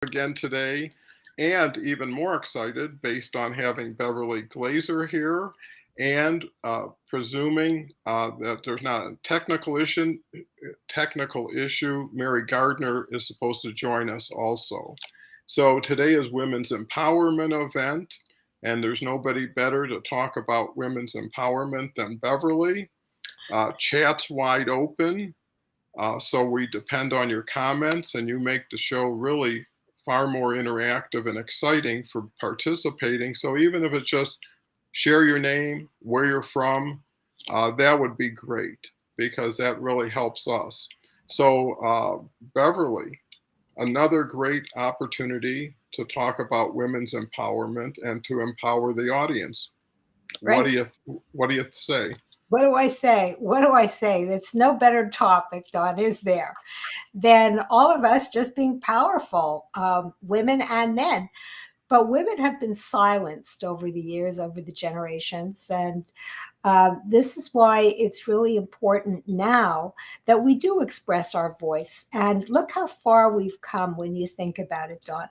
again today, and even more excited based on having Beverly Glazer here and presuming that there's not a technical issue, Mary Gardner is supposed to join us also. So today is Women's Empowerment event, and there's nobody better to talk about women's empowerment than Beverly. Chat's wide open. So we depend on your comments, and you make the show really far more interactive and exciting for participating. So even if it's just share your name, where you're from, that would be great because that really helps us. So, Beverly, another great opportunity to talk about women's empowerment and to empower the audience. What Right. do you what do you say? What do I say? What do I say? It's no better topic, Don, is there, than all of us just being powerful, women and men. But women have been silenced over the years, over the generations. And this is why it's really important now that we do express our voice. And look how far we've come when you think about it, Don.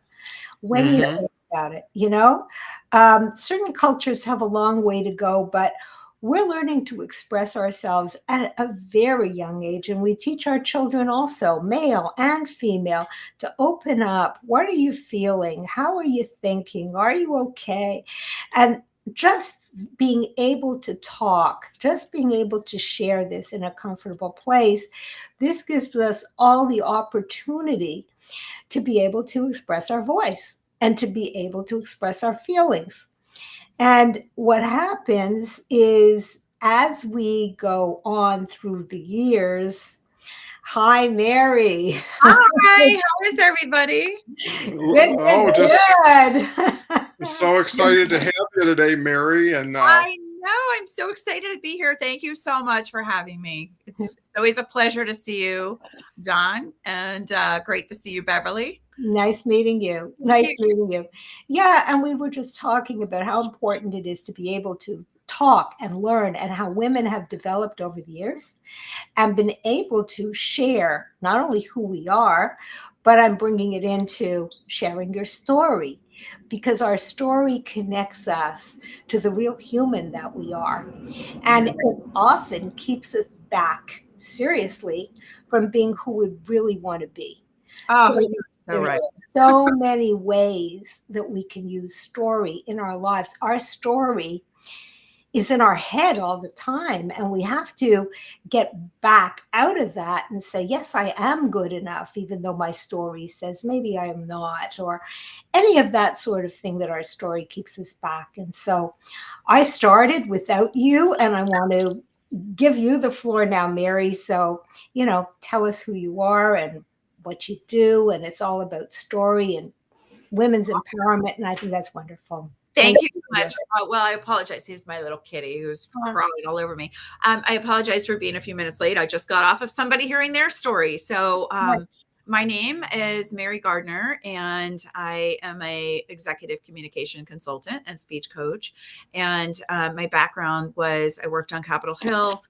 When you Hmm. think about it, certain cultures have a long way to go, but we're learning to express ourselves at a very young age. And we teach our children also, male and female, to open up. What are you feeling? How are you thinking? Are you okay? And just being able to talk, just being able to share this in a comfortable place, this gives us all the opportunity to be able to express our voice and to be able to express our feelings. And what happens is as we go on through the years, hi, Mary. Hi, how is everybody? Good, good, Oh, just good. so excited to have you today, Mary. And I know. I'm so excited to be here. Thank you so much for having me. It's always a pleasure to see you, Don, and great to see you, Beverly. Nice meeting you. Thank Nice you. meeting you. Yeah, and we were just talking about how important it is to be able to talk and learn and how women have developed over the years and been able to share not only who we are, but I'm bringing it into sharing your story because our story connects us to the real human that we are. And it often keeps us back, seriously, from being who we really want to be. So Oh, you're so there's right. so many ways that we can use story in our lives. Our story is in our head all the time, and we have to get back out of that and say, yes, I am good enough, even though my story says maybe I am not, or any of that sort of thing that our story keeps us back. And so I started without you, and I want to give you the floor now, Mary. So, tell us who you are and what you do. And it's all about story and women's empowerment. And I think that's wonderful. Thank Thank you so you. much. Well, I apologize. Here's my little kitty who's Uh, crawling all over me. I apologize for being a few minutes late. I just got off of somebody hearing their story. So, my name is Mary Gardner, and I am a executive communication consultant and speech coach. And my background was I worked on Capitol Hill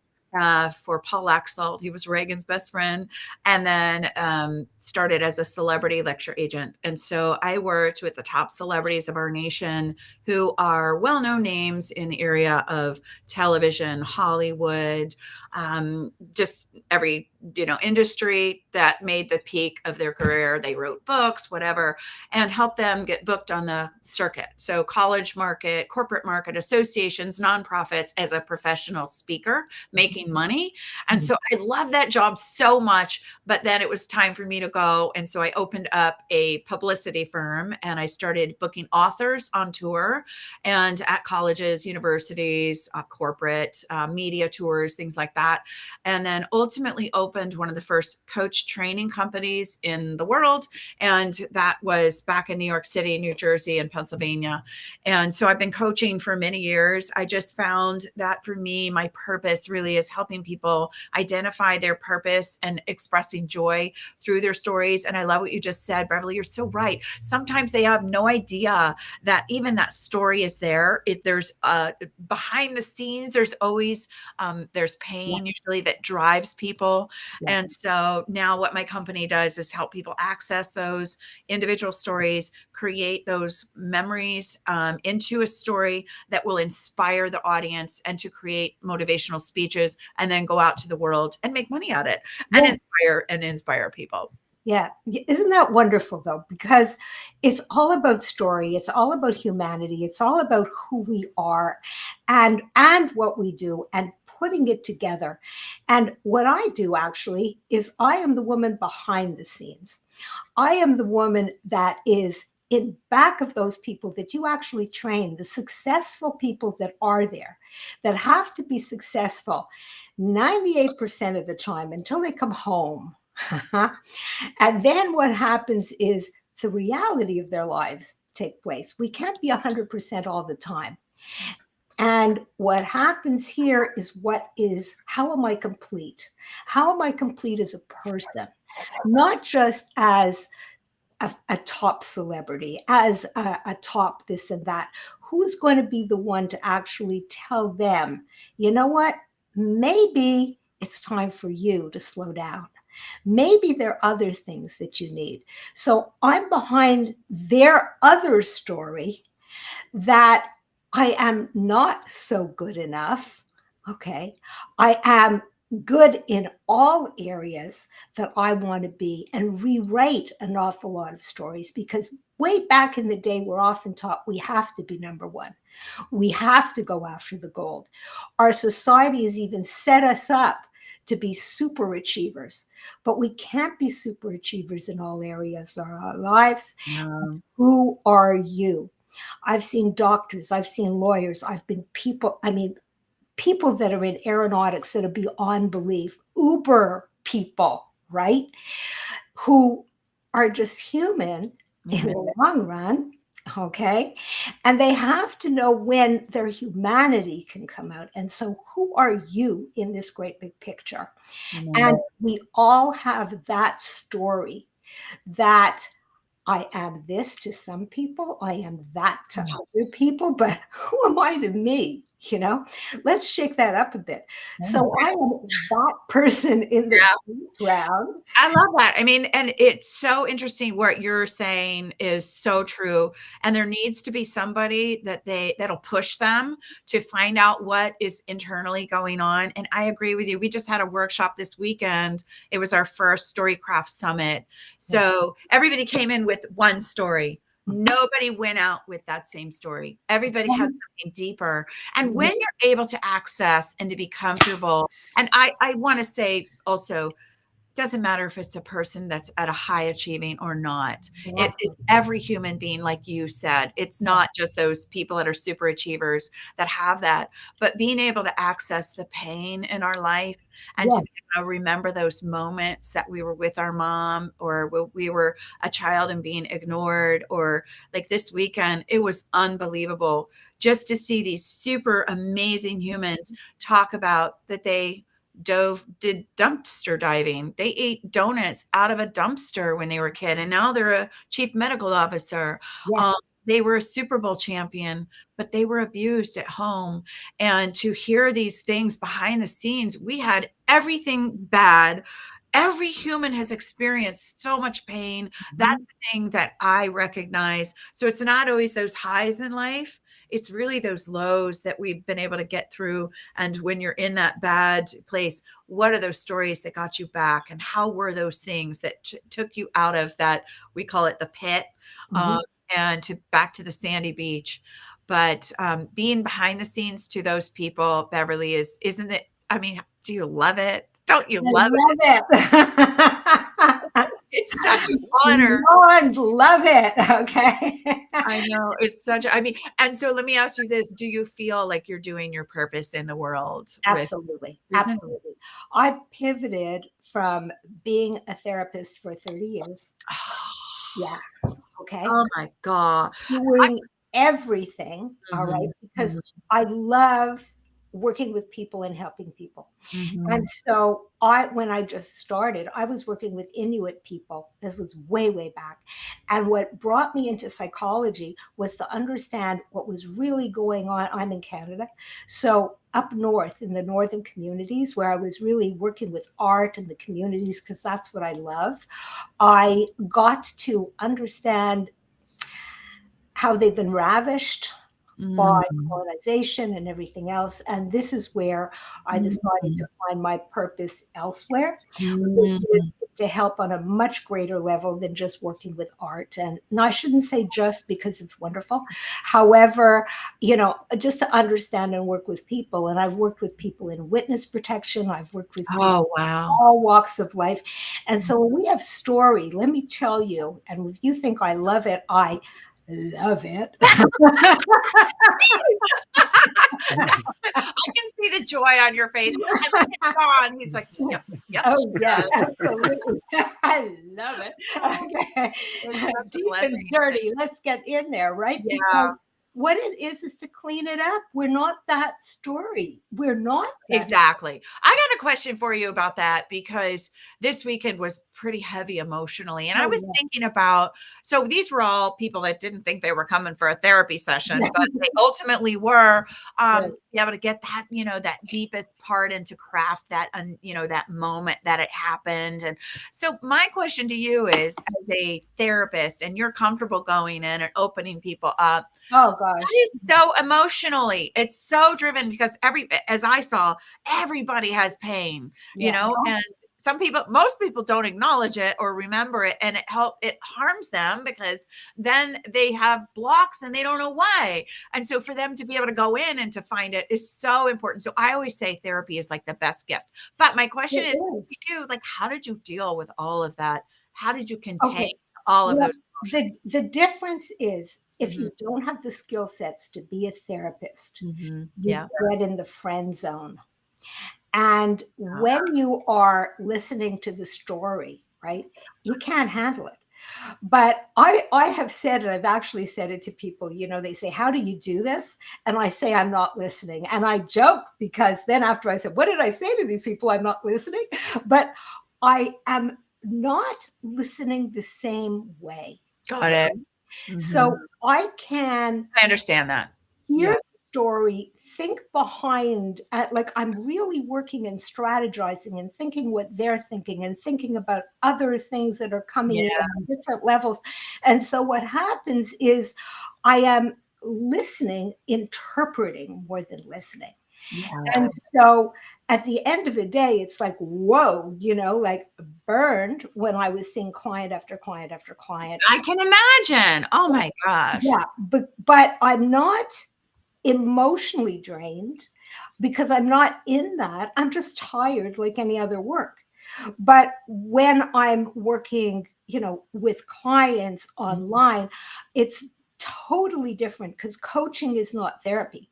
for Paul Laxalt. He was Reagan's best friend, and then started as a celebrity lecture agent. And so I worked with the top celebrities of our nation who are well-known names in the area of television, Hollywood, just every industry that made the peak of their career. They wrote books, whatever, and helped them get booked on the circuit. So college market, corporate market, associations, nonprofits as a professional speaker, making money. And so I love that job so much, but then it was time for me to go. And so I opened up a publicity firm and I started booking authors on tour and at colleges, universities, corporate media tours, things like that. And then ultimately opened one of the first coach training companies in the world. And that was back in New York City, New Jersey, and Pennsylvania. And so I've been coaching for many years. I just found that for me, my purpose really is helping people identify their purpose and expressing joy through their stories. And I love what you just said, Beverly. You're so right. Sometimes they have no idea that even that story is there. If there's behind the scenes, there's always there's pain usually that drives people Yeah. And so now what my company does is help people access those individual stories, create those memories into a story that will inspire the audience, and to create motivational speeches, and then go out to the world and make money at it, and inspire people. Yeah. Isn't that wonderful though? Because it's all about story. It's all about humanity. It's all about who we are and what we do and putting it together. And what I do actually is I am the woman behind the scenes. I am the woman that is in back of those people that you actually train, the successful people that are there, that have to be successful 98% of the time until they come home. And then what happens is the reality of their lives take place. We can't be 100% all the time. And what happens here is how am I complete? How am I complete as a person? Not just as a top celebrity, as a top this and that. Who's going to be the one to actually tell them, you know what? Maybe it's time for you to slow down. Maybe there are other things that you need. So I'm behind their other story that I am not so good enough. Okay. I am good in all areas that I want to be, and rewrite an awful lot of stories, because way back in the day, we're often taught we have to be number one. We have to go after the gold. Our society has even set us up to be super achievers, but we can't be super achievers in all areas of our lives. Who are you? I've seen doctors, I've seen lawyers, I've been people that are in aeronautics that are beyond belief, Uber people, right? Who are just human in the long run, okay? And they have to know when their humanity can come out. And so who are you in this great big picture? And we all have that story that I am this to some people, I am that to other people, but who am I to me? Let's shake that up a bit. So I am that person in the background. I love that. I mean, and it's so interesting. What you're saying is so true. And there needs to be somebody that'll push them to find out what is internally going on. And I agree with you. We just had a workshop this weekend. It was our first Storycraft Summit. So everybody came in with one story. Nobody went out with that same story. Everybody had something deeper. And when you're able to access and to be comfortable, and I want to say also, doesn't matter if it's a person that's at a high achieving or not. It is every human being, like you said. It's not just those people that are super achievers that have that, but being able to access the pain in our life and to be able to remember those moments that we were with our mom, or we were a child and being ignored, or like this weekend, it was unbelievable just to see these super amazing humans talk about that they did dumpster diving. They ate donuts out of a dumpster when they were a kid, and now they're a chief medical officer. They were a Super Bowl champion, but they were abused at home. And to hear these things behind the scenes, we had everything bad. Every human has experienced so much pain. That's the thing that I recognize. So it's not always those highs in life. It's really those lows that we've been able to get through. And when you're in that bad place, what are those stories that got you back? And how were those things that took you out of that, we call it the pit, and back to the sandy beach? But being behind the scenes to those people, Beverly, isn't it? I mean, do you love it? Don't you love it? It's such an honor. Love it. Okay. I know. It's I mean, and so let me ask you this. Do you feel like you're doing your purpose in the world? Absolutely. Absolutely. I pivoted from being a therapist for 30 years. Yeah. Okay. Oh my God. Doing everything. All right. Because I love working with people and helping people. Mhm. And so when I just started, I was working with Inuit people. This was way, way back. And what brought me into psychology was to understand what was really going on. I'm in Canada. So up north in the northern communities where I was really working with art and the communities, because that's what I love, I got to understand how they've been ravished by Mhm. colonization and everything else. And this is where I decided to Mhm. find my purpose elsewhere, which is Mhm. to help on a much greater level than just working with art. And I shouldn't say just because it's wonderful. However, just to understand and work with people. And I've worked with people in witness protection. I've worked with people Oh, wow. all walks of life. And so when we have story, let me tell you, and if you think I love it, I love it. I can see the joy on your face. And look at John. He's like, yep, yep. Oh, She yeah, does. absolutely. I love it. Okay. It's such a Deep and blessing. dirty. Let's get in there, right? Yeah. Because what it is to clean it up. We're not that story. We're not that. Exactly. I got a question for you about that because this weekend was pretty heavy emotionally. And I Oh, was thinking about, so these were all people that didn't think they were coming for a therapy session, but they ultimately were, Right. to be able to get that, that deepest part and to craft that, that moment that it happened. And so my question to you is, as a therapist, and you're comfortable going in and opening people up, Oh, gosh. that is so emotionally, it's so driven because as I saw, everybody has pain, Yeah. and most people don't acknowledge it or remember it, and it harms them because then they have blocks and they don't know why. And so for them to be able to go in and to find it is so important. So I always say therapy is like the best gift. But my question It is to is. you, like, how did you deal with all of that? How did you contain Okay. all of Well, those emotions? the difference is if Mhm, you don't have the skill sets to be a therapist, mhm. you Yeah. get in the friend zone. And when you are listening to the story, right, you can't handle it. But I have said it, I've actually said it to people, they say, how do you do this? And I say, I'm not listening. And I joke because then after I said, what did I say to these people? I'm not listening. But I am not listening the same way. Got it. Mhm. So I can I understand that. hear Yeah. the story, think behind, like I'm really working and strategizing and thinking what they're thinking and thinking about other things that are coming in Yeah. on different levels. And so what happens is I am listening, interpreting more than listening. Yeah. And so at the end of the day, it's like, whoa, like burned when I was seeing client after client after client. I can imagine. Oh my gosh. Yeah, but I'm not emotionally drained because I'm not in that. I'm just tired like any other work. But when I'm working, with clients online, it's totally different because coaching is not therapy.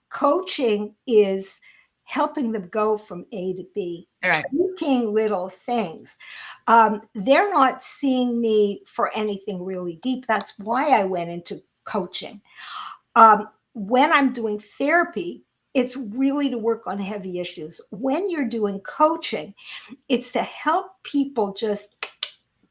Coaching is helping them go from A to B, All right. tweaking little things. They're not seeing me for anything really deep. That's why I went into coaching. When I'm doing therapy, it's really to work on heavy issues. When you're doing coaching, it's to help people just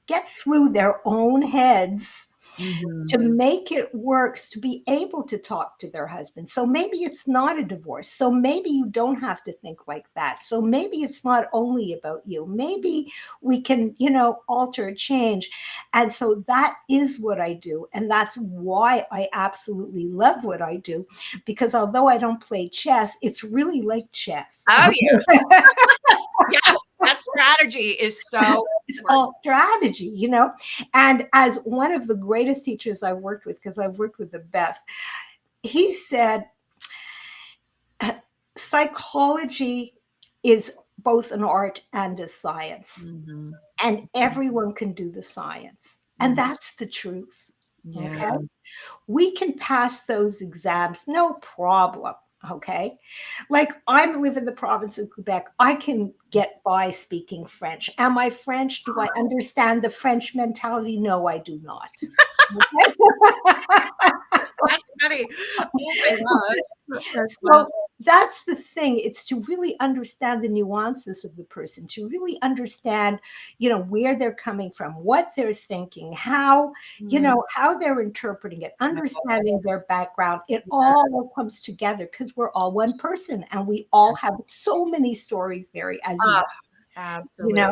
get through their own heads Mhm. to make it work, to be able to talk to their husband. So maybe it's not a divorce. So maybe you don't have to think like that. So maybe it's not only about you. Maybe we can, alter, change. And so that is what I do. And that's why I absolutely love what I do. Because although I don't play chess, it's really like chess. Oh yeah. Yes. That strategy is so It's important. all strategy. And as one of the greatest teachers I've worked with, because I've worked with the best, he said, psychology is both an art and a science, Mhm. and everyone can do the science. And that's the truth. Yeah. Okay. We can pass those exams, no problem. Okay. Like I live in the province of Quebec. I can get by speaking French. Am I French? Do I understand the French mentality? No, I do not. Okay? That's funny. Oh my gosh. That's So that's the thing. It's to really understand the nuances of the person, to really understand, where they're coming from, what they're thinking, how, how they're interpreting it, understanding their background. It all comes together because we're all one person and we all have so many stories, Mary, as you know. Absolutely.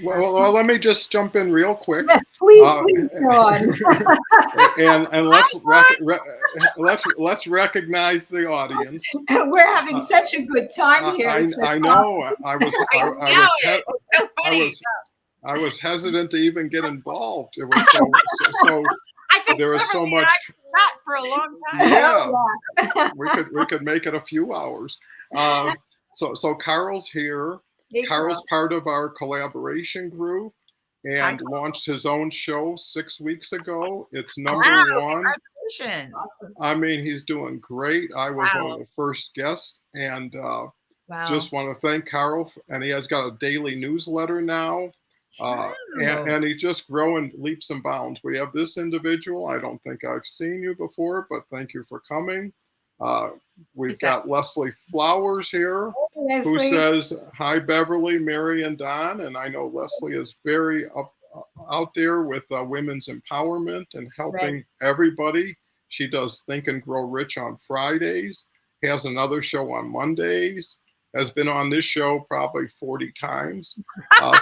Well, let me just jump in real quick. Yes, please, John. and let's recognize the audience. We're having such a good time here. I know. I was hesitant to even get involved. It was so I think there was so much for a long time. Yeah, we could make it a few hours. So Carl's here. Carl's part of our collaboration group and launched his own show 6 weeks ago. It's #1. Congratulations. I mean, he's doing great. I was one of the first guests, and just want to thank Carl. And he has got a daily newsletter now, and he's just growing leaps and bounds. We have this individual. I don't think I've seen you before, but thank you for coming. We've got Leslie Flowers here, who says, hi, Beverly, Mary, and Don. And I know Leslie is very out there with women's empowerment and helping everybody. She does Think and Grow Rich on Fridays, has another show on Mondays, has been on this show probably 40 times.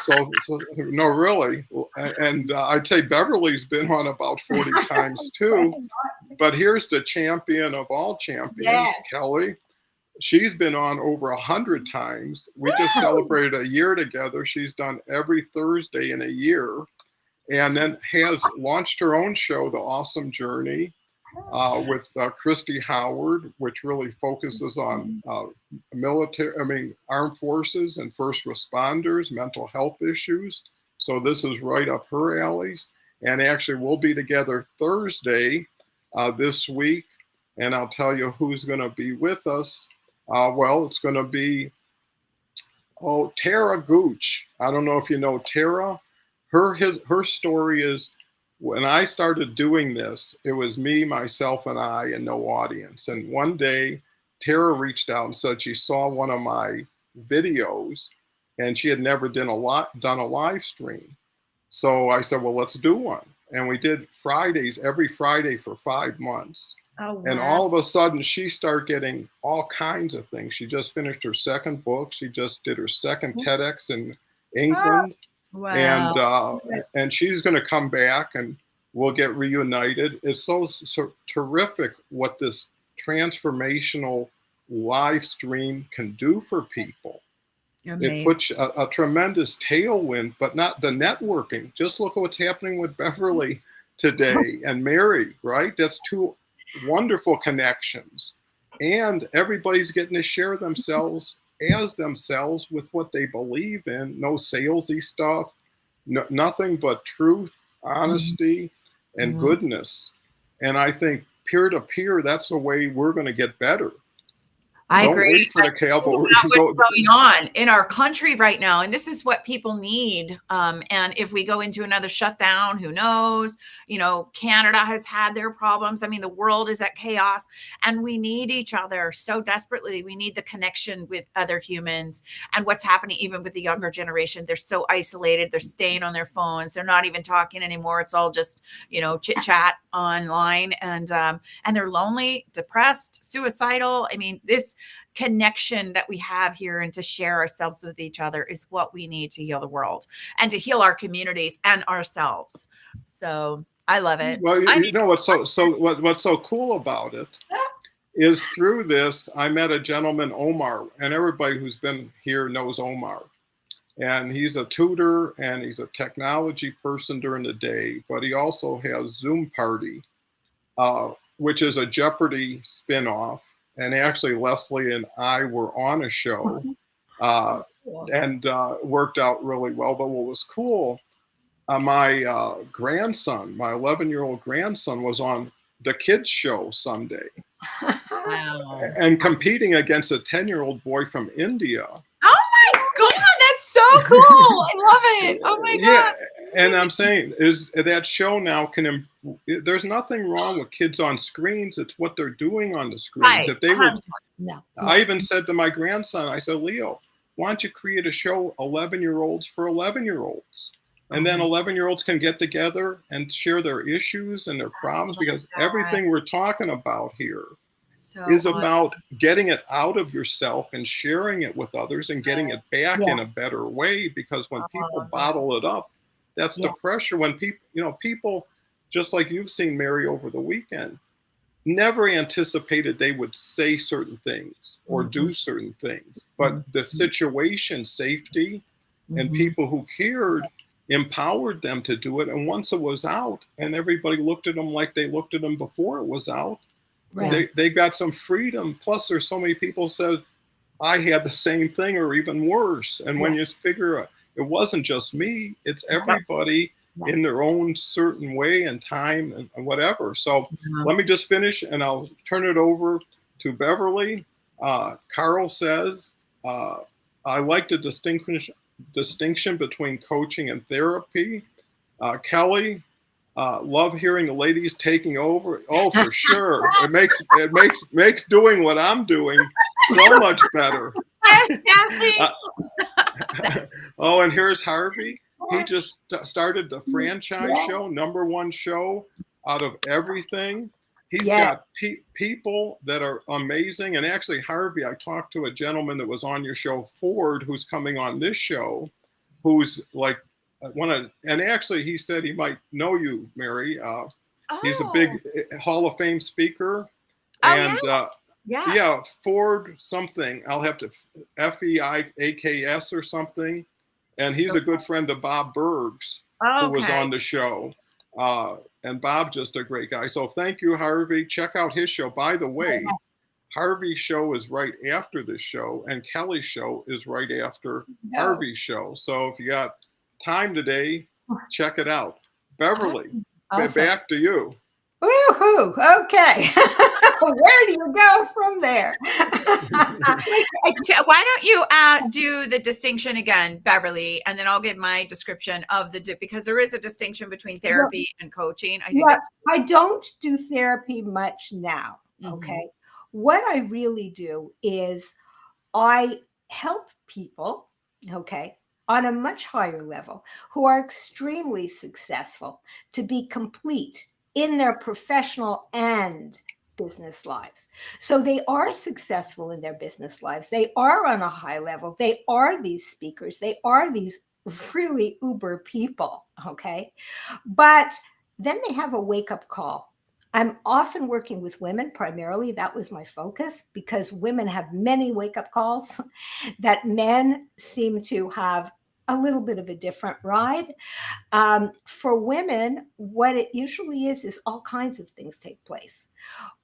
So no, really. And I'd say Beverly's been on about 40 times too. But here's the champion of all champions, Kelly. She's been on over 100 times. We just celebrated a year together. She's done every Thursday in a year, and then has launched her own show, The Awesome Journey, with Christy Howard, which really focuses on armed forces and first responders, mental health issues. So this is right up her alleys. And actually, we'll be together Thursday this week, and I'll tell you who's going to be with us. Well, it's going to be Tara Gooch. I don't know if you know Tara. Her story is, when I started doing this, it was me, myself, and I, and no audience. And one day, Tara reached out and said she saw one of my videos, and she had never done a live stream. So I said, well, let's do one. And we did Fridays, every Friday for 5 months. Oh, wow. And all of a sudden, she started getting all kinds of things. She just finished her second book. She just did her second TEDx in England. Wow. And she's going to come back and we'll get reunited. It's so terrific what this transformational live stream can do for people. Amazing. It puts a tremendous tailwind, but not the networking. Just look at what's happening with Beverly today and Mary, right? That's two wonderful connections. And everybody's getting to share themselves as themselves with what they believe in. No salesy stuff, nothing but truth, honesty, and goodness. And I think peer-to-peer, that's the way we're going to get better. I agree. What's going on in our country right now, and this is what people need. And if we go into another shutdown, who knows? You know, Canada has had their problems. I mean, the world is at chaos, and we need each other so desperately. We need the connection with other humans. And what's happening even with the younger generation? They're so isolated. They're staying on their phones. They're not even talking anymore. It's all just, chit chat online, and they're lonely, depressed, suicidal. I mean, this connection that we have here and to share ourselves with each other is what we need to heal the world and to heal our communities and ourselves. So I love it. Well, you know what's so cool about it is through this, I met a gentleman, Omar, and everybody who's been here knows Omar. And he's a tutor and he's a technology person during the day, but he also has Zoom Party, which is a Jeopardy spinoff. And actually, Leslie and I were on a show and worked out really well. But what was cool, my grandson, my 11-year-old grandson, was on the kids show Sunday. Wow. And competing against a 10-year-old boy from India. Oh my God, that's so cool. I love it. Oh my God. And I'm saying is that show now there's nothing wrong with kids on screens. It's what they're doing on the screens. Right. If they were, No. I even said to my grandson, I said, Leo, why don't you create a show 11-year-olds for 11-year-olds? And then 11-year-olds can get together and share their issues and their problems, because everything we're talking about here is about getting it out of yourself and sharing it with others and getting it back in a better way. Because when people bottle it up, that's the pressure. When people, just like you've seen, Mary, over the weekend, never anticipated they would say certain things or do certain things. But the situation, safety, and people who cared empowered them to do it. And once it was out and everybody looked at them like they looked at them before it was out, they got some freedom. Plus, there's so many people said, I had the same thing or even worse. And when you figure it wasn't just me, it's everybody in their own certain way and time and whatever. So let me just finish and I'll turn it over to Beverly. Carl says, I like the distinction between coaching and therapy. Kelly, love hearing the ladies taking over. Oh, for sure. It makes doing what I'm doing so much better. Oh, and here's Harvey. He just started the franchise show, #1 show out of everything. He's got people that are amazing. And actually, Harvey, I talked to a gentleman that was on your show, Ford, who's coming on this show, who's like and actually he said he might know you, Mary. He's a big Hall of Fame speaker. And Ford something. I'll have to FEIAKS or something. And he's a good friend of Bob Bergs, who was on the show. And Bob's just a great guy. So thank you, Harvey. Check out his show. By the way, Harvey's show is right after this show, and Kelly's show is right after Harvey's show. So if you got time today, check it out. Beverly, back to you. Woohoo! Okay. Where do you go from there? Why don't you do the distinction again, Beverly, and then I'll give my description of because there is a distinction between therapy and coaching. I don't do therapy much now. Okay. What I really do is I help people, on a much higher level, who are extremely successful to be complete in their professional and business lives. So they are successful in their business lives. They are on a high level. They are these speakers. They are these really uber people. Okay. But then they have a wake-up call. I'm often working with women primarily. That was my focus, because women have many wake-up calls that men seem to have a little bit of a different ride. For women, what it usually is all kinds of things take place.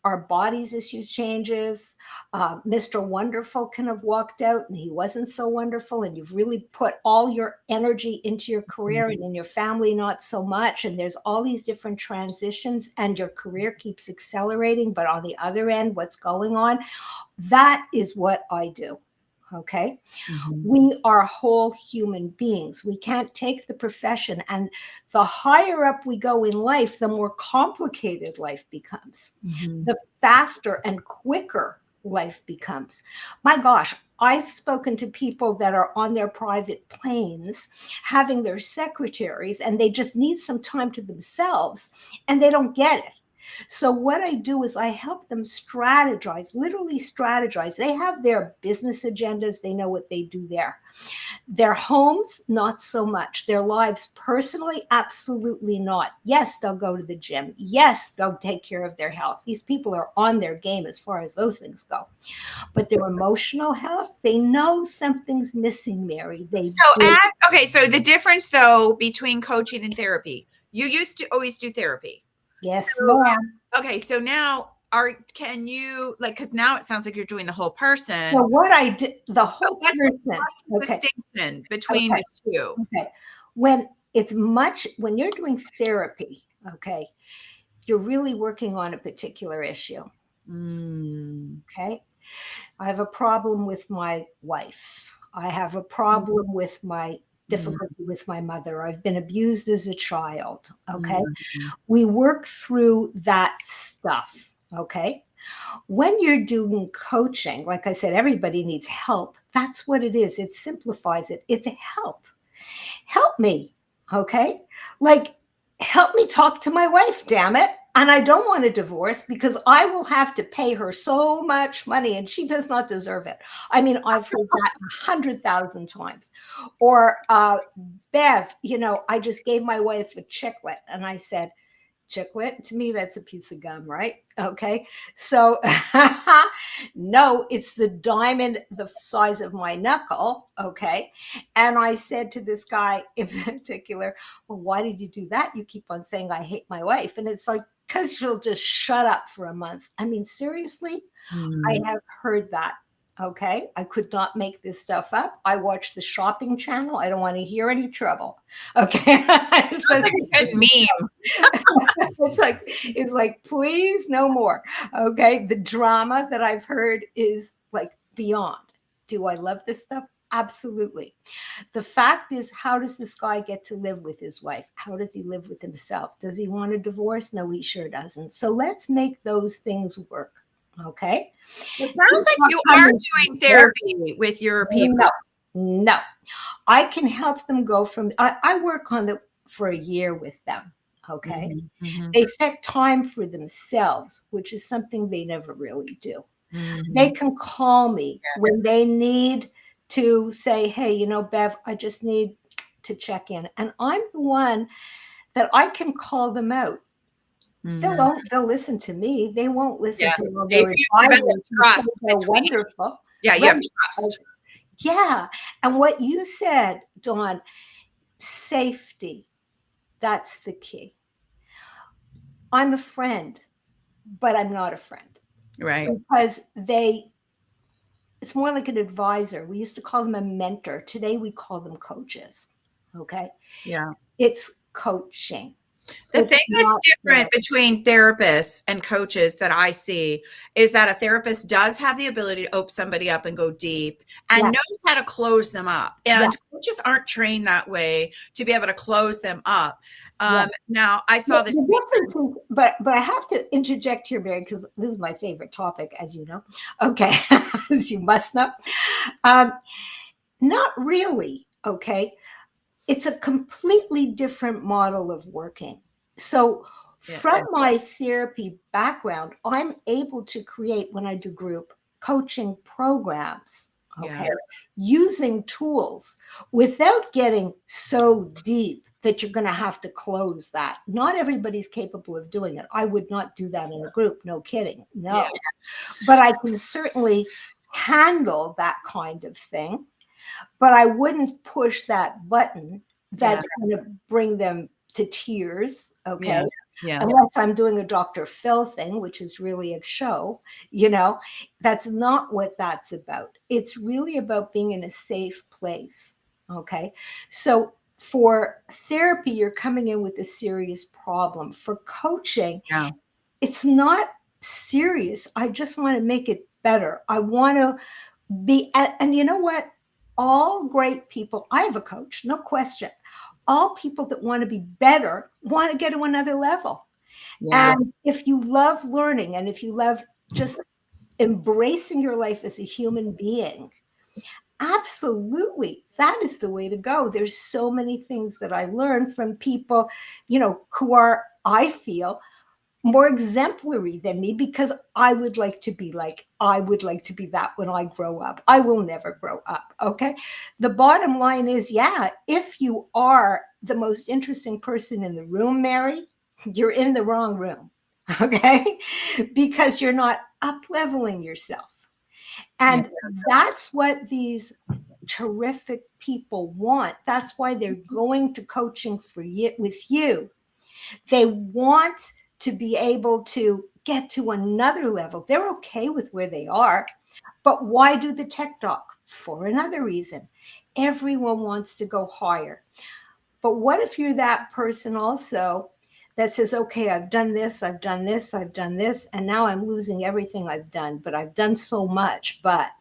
Our bodies issue changes. Mr. Wonderful can have walked out and he wasn't so wonderful, and you've really put all your energy into your career, and in your family not so much, and there's all these different transitions, and your career keeps accelerating, but on the other end, what's going on? That is what I do. Okay. We are whole human beings. We can't take the profession. And the higher up we go in life, the more complicated life becomes, the faster and quicker life becomes. My gosh, I've spoken to people that are on their private planes having their secretaries, and they just need some time to themselves, and they don't get it. So what I do is I help them strategize, literally strategize. They have their business agendas. They know what they do there. Their homes, not so much. Their lives personally, absolutely not. Yes, they'll go to the gym. Yes, they'll take care of their health. These people are on their game as far as those things go. But their emotional health, they know something's missing, Mary. So the difference, though, between coaching and therapy, you used to always do therapy. Yes. Okay. So now can you, because now it sounds like you're doing the whole person. So what I did, the whole person. What's the distinction between the two? Okay. When you're doing therapy, you're really working on a particular issue. Okay. I have a problem with my wife. I have a problem with my difficulty with my mother. I've been abused as a child. Okay. Mm-hmm. We work through that stuff. Okay. When you're doing coaching, like I said, everybody needs help. That's what it is. It simplifies it. It's a help. Help me. Okay. Like, help me talk to my wife, damn it. And I don't want a divorce because I will have to pay her so much money and she does not deserve it. I mean, I've heard that 100,000 times. Or, Bev, I just gave my wife a chiclet and I said, chiclet, to me, that's a piece of gum, right? Okay. So, no, it's the diamond the size of my knuckle. Okay. And I said to this guy in particular, well, why did you do that? You keep on saying, I hate my wife. And it's like, because she'll just shut up for a month. I mean, seriously, I have heard that. Okay. I could not make this stuff up. I watch the shopping channel. I don't want to hear any trouble. Okay. Sounds like a good meme. It's like, please, no more. Okay. The drama that I've heard is like beyond. Do I love this stuff? Absolutely. The fact is, how does this guy get to live with his wife? How does he live with himself? Does he want a divorce? No, he sure doesn't. So let's make those things work. Okay. It sounds like you are doing therapy with your people. No. I can help them go from, I work on it for a year with them. Okay. Mm-hmm. They set time for themselves, which is something they never really do. Mm-hmm. They can call me when they need to say, hey, Bev, I just need to check in. And I'm the one that I can call them out. Mm-hmm. They'll listen to me. They won't listen to all If their you develop trust they're wonderful. Yeah, you have trust. Yeah. And what you said, Dawn, safety, that's the key. I'm a friend, but I'm not a friend. Right. Because it's more like an advisor. We used to call them a mentor. Today we call them coaches. Okay. Yeah. It's coaching. The thing that's different between therapists and coaches that I see is that a therapist does have the ability to open somebody up and go deep and knows how to close them up. And coaches aren't trained that way to be able to close them up. Now, I saw this. But I have to interject here, Mary, because this is my favorite topic, as you know. Okay, as you must know. Not really. Okay. It's a completely different model of working. So from my therapy background, I'm able to create, when I do group coaching programs, using tools without getting so deep that you're going to have to close that. Not everybody's capable of doing it. I would not do that in a group. No kidding. No. But I can certainly handle that kind of thing. But I wouldn't push that button that's going to bring them to tears, okay? Unless I'm doing a Dr. Phil thing, which is really a show, that's not what that's about. It's really about being in a safe place, okay? So for therapy, you're coming in with a serious problem. For coaching, it's not serious. I just want to make it better. I want to be, and you know what? All great people, I have a coach, no question. All people that want to be better want to get to another level. And if you love learning and if you love just embracing your life as a human being, absolutely, that is the way to go. There's so many things that I learned from people, who are, I feel, more exemplary than me, because I would like to be that when I grow up. I will never grow up. Okay. The bottom line is, if you are the most interesting person in the room, Mary, you're in the wrong room. Okay. Because you're not up-leveling yourself. And that's what these terrific people want. That's why they're going to coaching with you. They want to be able to get to another level. They're okay with where they are, but why do the tech talk? For another reason. Everyone wants to go higher. But what if you're that person also that says, okay, I've done this, I've done this, I've done this, and now I'm losing everything I've done, but I've done so much, but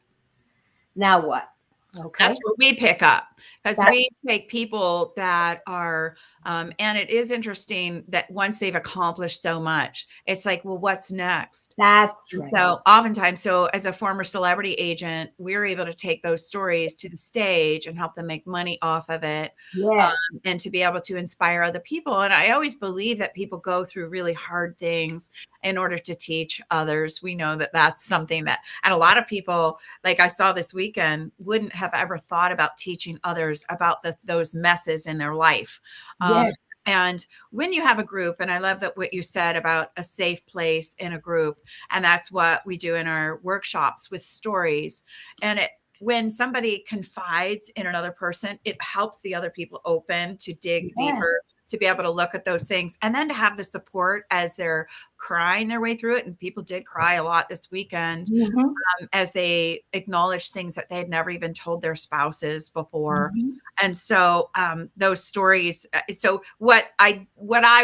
now what? Okay. That's what we pick up because That, we take people that are, and it is interesting that once they've accomplished so much, it's like, well, what's next? that's And right. so oftentimes, so as a former celebrity agent, we're able to take those stories to the stage and help them make money off of it, Yes. and to be able to inspire other people. And I always believe that people go through really hard things in order to teach others. We know that that's something that, and a lot of people, like I saw this weekend, wouldn't have ever thought about teaching others about those messes in their life. Yes. And when you have a group, and I love that what you said about a safe place in a group, and that's what we do in our workshops with stories. And when somebody confides in another person, it helps the other people open to dig Yes. deeper, to be able to look at those things, and then to have the support as they're crying their way through it. And people did cry a lot this weekend, Mhm. as they acknowledge things that they had never even told their spouses before. Mhm. And so those stories. So what I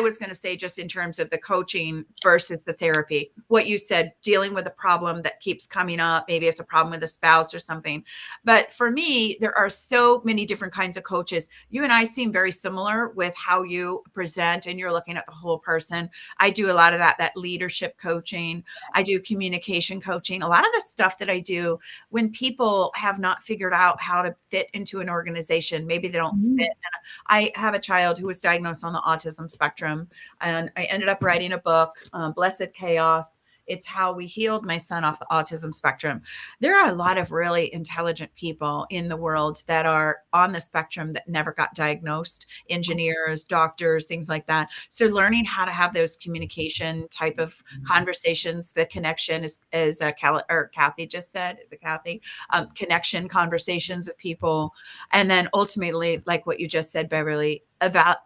was going to say, just in terms of the coaching versus the therapy, what you said, dealing with a problem that keeps coming up, maybe it's a problem with a spouse or something. But for me, there are so many different kinds of coaches. You and I seem very similar with how you present, and you're looking at the whole person. I do a lot of that leadership coaching. I do communication coaching. A lot of the stuff that I do when people have not figured out how to fit into an organization, maybe they don't fit. Mhm. And I have a child who was diagnosed on the autism spectrum, and I ended up writing a book, Blessed Chaos. It's how we healed my son off the autism spectrum. There are a lot of really intelligent people in the world that are on the spectrum that never got diagnosed, engineers, doctors, things like that. So learning how to have those communication type of conversations, the connection is, Kathy just said, is it Kathy? Connection conversations with people. And then ultimately, like what you just said, Beverly, about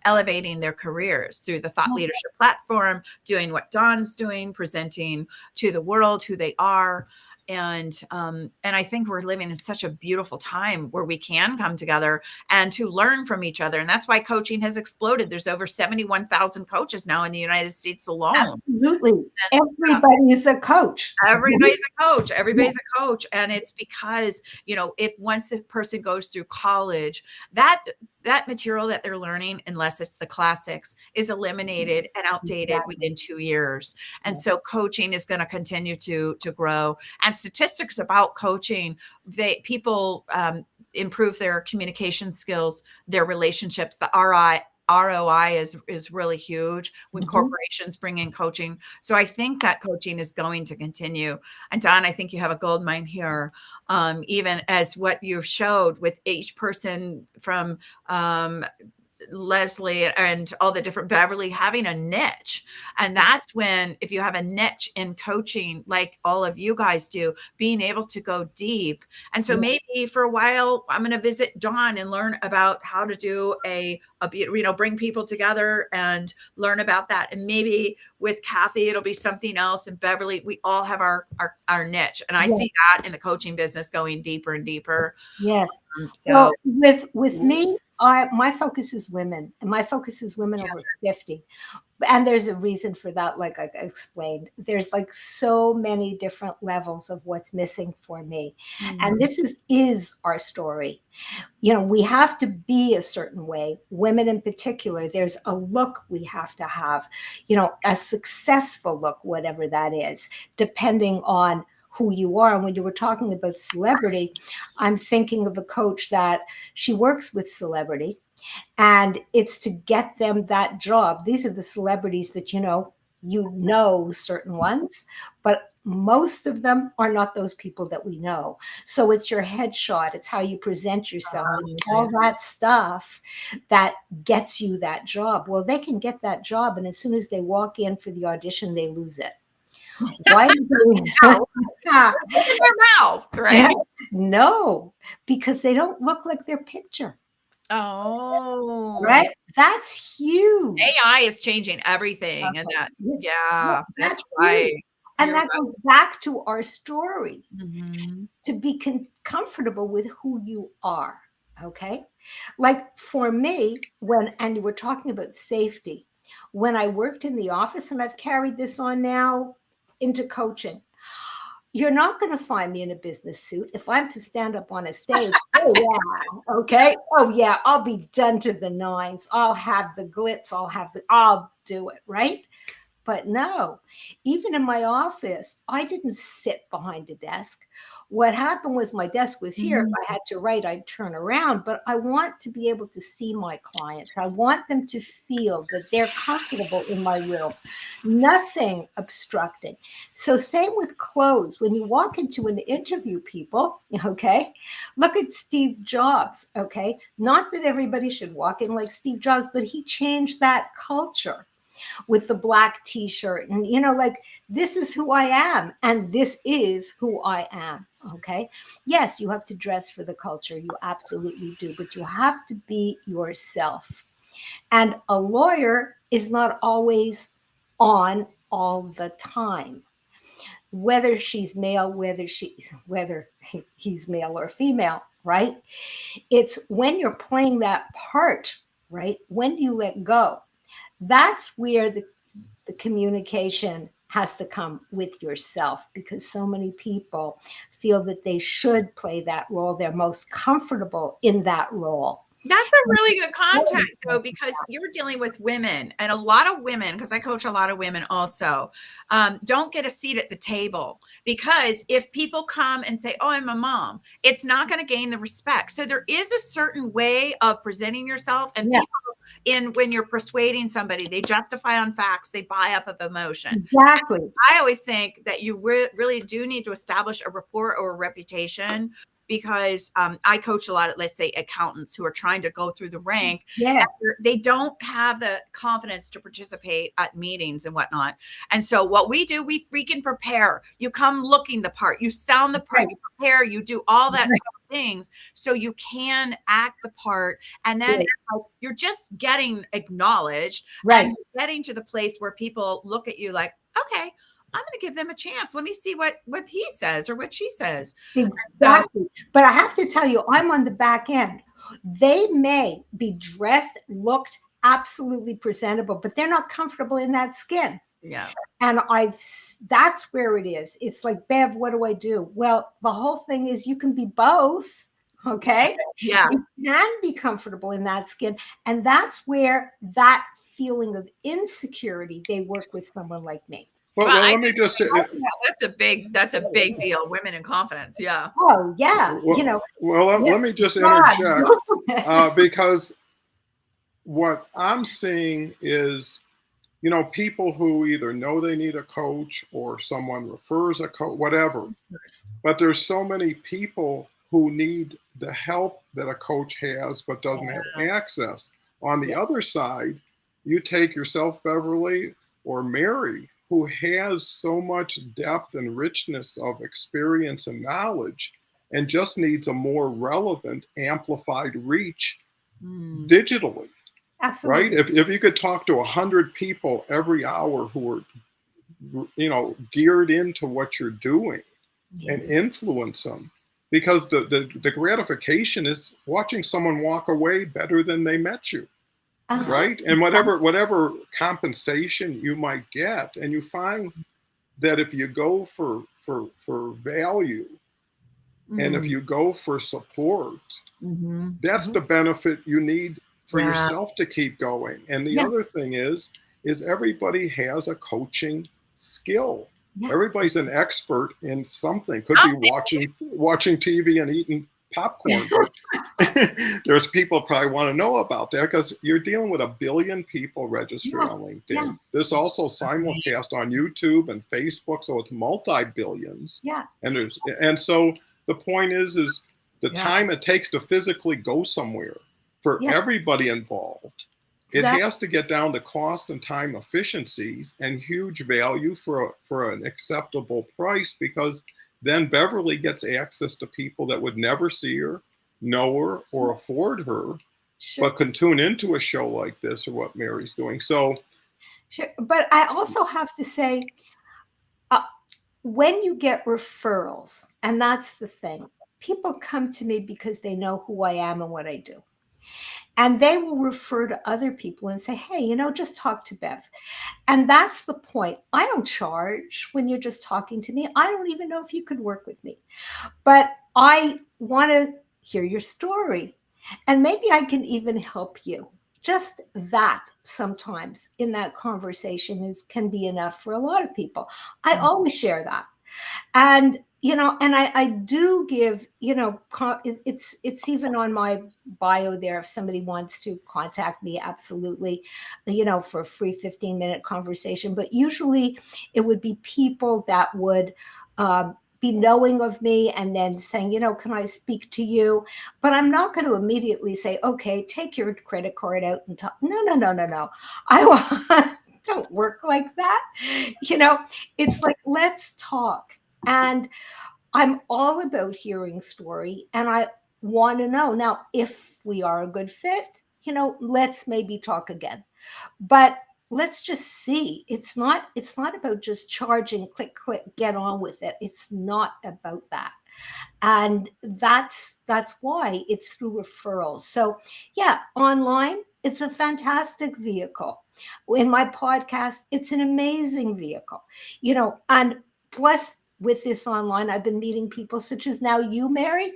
elevating their careers through the thought leadership platform, doing what Dawn's doing, presenting to the world who they are. And I think we're living in such a beautiful time where we can come together and to learn from each other. And that's why coaching has exploded. There's over 71,000 coaches now in the United States alone. Absolutely. Everybody is a coach. Everybody's a coach. Everybody's a coach. And it's because, if once the person goes through college, that material that they're learning, unless it's the classics, is eliminated and outdated Exactly. within 2 years. And Yeah. so coaching is going to continue to grow. And statistics about coaching, people improve their communication skills, their relationships. The ROI is really huge when Mhm. corporations bring in coaching. So I think that coaching is going to continue. And Don, I think you have a gold mine here. Even as what you showed with each person from Leslie and all the different Beverly having a niche. And that's when, if you have a niche in coaching, like all of you guys do, being able to go deep. And so Yeah. maybe for a while, I'm going to visit Dawn and learn about how to do bring people together and learn about that. And maybe with Kathy, it'll be something else. And Beverly, we all have our niche. And I Yeah. see that in the coaching business going deeper and deeper. Yes. So Well, with me, my focus is women, and my focus is women over 50. And there's a reason for that, like I explained. There's like so many different levels of what's missing for me. And this is our story. We have to be a certain way. Women in particular, there's a look we have to have, a successful look, whatever that is, depending on who you are. And when you were talking about celebrity, I'm thinking of a coach that she works with celebrity, and it's to get them that job. These are the celebrities that certain ones, but most of them are not those people that we know. So it's your headshot, it's how you present yourself, it's all that stuff that gets you that job. Well, they can get that job, and as soon as they walk in for the audition, they lose it. Why do they? in their mouth, right? No, because they don't look like their picture. Oh, Right? That's huge. AI is changing everything, and that's That's right. huge. And that goes back to our story, Mhm. to be comfortable with who you are. Okay. Like for me, and we're talking about safety, when I worked in the office, and I've carried this on now into coaching, you're not going to find me in a business suit. If I'm to stand up on a stage, oh yeah, okay, oh yeah, I'll be done to the nines. I'll have the glitz. I'll do it, right? But no, even in my office, I didn't sit behind a desk. What happened was my desk was here. If I had to write, I'd turn around. But I want to be able to see my clients. I want them to feel that they're comfortable in my room, nothing obstructing. So same with clothes. When you walk into an interview, people, okay, look at Steve Jobs, okay? Not that everybody should walk in like Steve Jobs, but he changed that culture with the black t-shirt and like, this is who I am and this is who I am. Okay, yes, you have to dress for the culture, you absolutely do, but you have to be yourself. And a lawyer is not always on all the time, whether she's male, whether he's male or female, right? It's when you're playing that part, right? When do you let go? That's where the communication has to come with yourself, because so many people feel that they should play that role. They're most comfortable in that role. That's a really good contact, though, because you're dealing with women, and a lot of women, because I coach a lot of women also, don't get a seat at the table, because if people come and say, oh, I'm a mom, it's not going to gain the respect. So there is a certain way of presenting yourself, and people, when you're persuading somebody, they justify on facts, they buy off of emotion. Exactly. And I always think that you really do need to establish a rapport or a reputation, because I coach a lot of, let's say, accountants who are trying to go through the rank. Yeah. They don't have the confidence to participate at meetings and whatnot. And so what we do, we freaking prepare. You come looking the part, you sound the part, you prepare, you do all that things so you can act the part. And then it's like you're just getting acknowledged, right? And getting to the place where people look at you like, okay, I'm going to give them a chance. Let me see what he says or what she says. Exactly. So, but I have to tell you, I'm on the back end. They may be dressed, looked absolutely presentable, but they're not comfortable in that skin. Yeah. And that's where it is. It's like, Bev, what do I do? Well, the whole thing is you can be both. Okay. Yeah. You can be comfortable in that skin. And that's where that feeling of insecurity, they work with someone like me. Well, let me just. That's a big deal. Women in confidence. Yeah. Oh yeah. Well, let me just interject because what I'm seeing is, people who either know they need a coach or someone refers a coach, whatever. But there's so many people who need the help that a coach has but doesn't have access. On the other side, you take yourself, Beverly, or Mary, who has so much depth and richness of experience and knowledge and just needs a more relevant, amplified reach digitally. Absolutely. Right? If you could talk to 100 people every hour who are, geared into what you're doing and influence them, because the gratification is watching someone walk away better than they met you. Right. And whatever compensation you might get, and you find that if you go for value and if you go for support, that's the benefit you need for yourself to keep going. And the other thing is everybody has a coaching skill. Everybody's an expert in something. Could be watching TV and eating popcorn, but there's people probably want to know about that, because you're dealing with 1 billion people registered on LinkedIn. There's also simulcast on YouTube and Facebook, so it's multi-billions. And so the point is the time it takes to physically go somewhere for everybody involved. It has to get down to cost and time efficiencies and huge value for an acceptable price, because then Beverly gets access to people that would never see her, know her, or afford her, but can tune into a show like this or what Mary's doing. So, but I also have to say, when you get referrals, and that's the thing, people come to me because they know who I am and what I do. and they will refer to other people and say, hey, just talk to Bev. And that's the point. I don't charge when you're just talking to me. I don't even know if you could work with me, but I want to hear your story. And maybe I can even help you. Just that sometimes in that conversation can be enough for a lot of people. I always share that. And I do give, it's even on my bio there if somebody wants to contact me, absolutely, for a free 15-minute conversation. But usually it would be people that would be knowing of me and then saying, can I speak to you? But I'm not going to immediately say, okay, take your credit card out and talk. No. I don't work like that. It's like, let's talk. And I'm all about hearing story, and I want to know now if we are a good fit, let's maybe talk again. But let's just see. It's not about just charging, click, get on with it. It's not about that. And that's why it's through referrals. So yeah, online, it's a fantastic vehicle. In my podcast, it's an amazing vehicle, and plus with this online, I've been meeting people such as now you, Mary,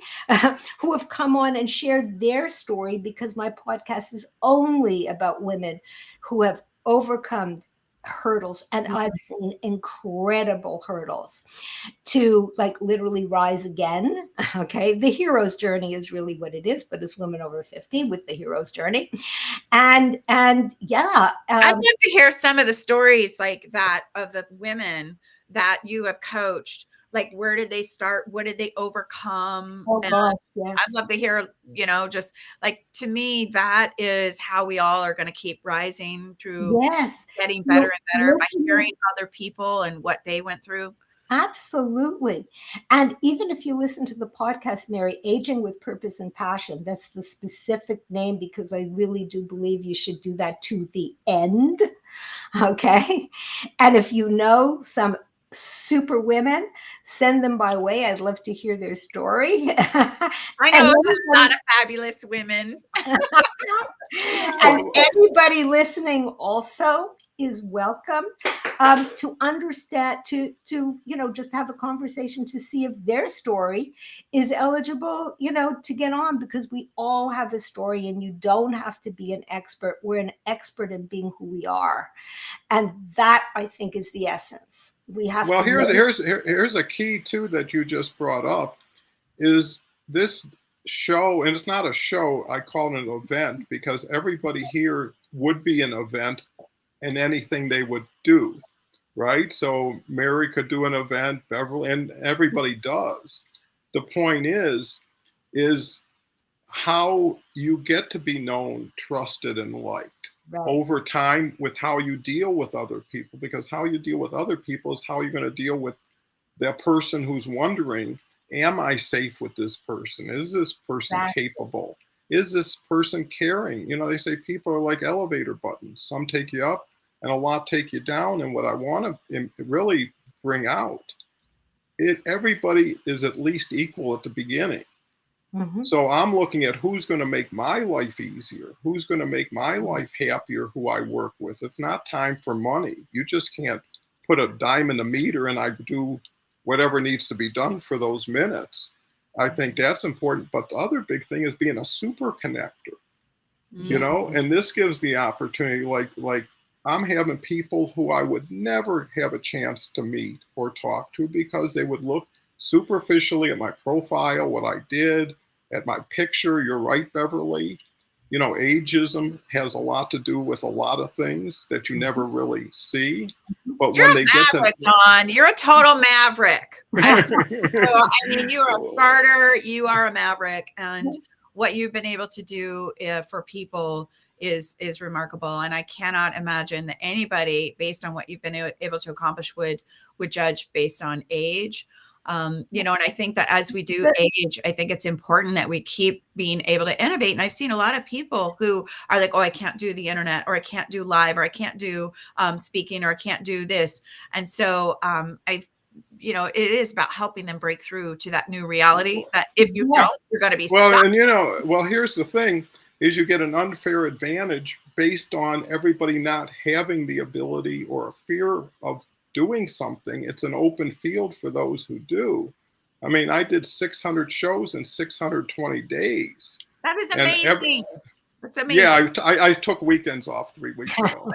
who have come on and shared their story, because my podcast is only about women who have overcome hurdles, and I've seen incredible hurdles to like literally rise again. Okay, the hero's journey is really what it is, but it's women over 50 with the hero's journey. And yeah, I'd love to hear some of the stories like that of the women that you have coached. Like, where did they start? What did they overcome? oh God, yes. I'd love to hear, just like, to me, that is how we all are going to keep rising through, yes, getting better and better by hearing other people and what they went through. Absolutely. And even if you listen to the podcast, Mary, Aging with Purpose and Passion, that's the specific name, because I really do believe you should do that to the end. Okay. And if you know some super women, send them my way. I'd love to hear their story. I know a lot of fabulous women. And everybody listening also is welcome to understand, to just have a conversation to see if their story is eligible, to get on, because we all have a story, and you don't have to be an expert. We're an expert in being who we are, and that, I think, is the essence. We have. Well, here's a key too that you just brought up, is this show, and it's not a show, I call it an event, because everybody here would be an event in anything they would do, right? So Mary could do an event, Beverly, and everybody does. The point is how you get to be known, trusted, and liked over time with how you deal with other people, because how you deal with other people is how you're going to deal with that person who's wondering, am I safe with this person? Is this person capable? Is this person caring? They say people are like elevator buttons. Some take you up and a lot take you down. And what I want to really bring out, everybody is at least equal at the beginning. Mm-hmm. So I'm looking at who's going to make my life easier, who's going to make my life happier, who I work with. It's not time for money. You just can't put a dime in the meter and I do whatever needs to be done for those minutes. I think that's important. But the other big thing is being a super connector, and this gives the opportunity, like I'm having people who I would never have a chance to meet or talk to, because they would look superficially at my profile, what I did, at my picture. You're right, Beverly. Ageism has a lot to do with a lot of things that you never really see. But you're when they get to Don, you're a total maverick. You are a starter. You are a maverick, and what you've been able to do for people is remarkable. And I cannot imagine that anybody, based on what you've been able to accomplish, would judge based on age. And I think that as we do age, I think it's important that we keep being able to innovate. And I've seen a lot of people who are like, oh, I can't do the internet, or I can't do live, or I can't do speaking, or I can't do this. And so it is about helping them break through to that new reality that if you don't, you're going to be stuck. And here's the thing. is you get an unfair advantage based on everybody not having the ability or a fear of doing something. It's an open field for those who do. I mean, I did 600 shows in 620 days. That is And amazing. That's yeah, amazing. I took weekends off 3 weeks ago.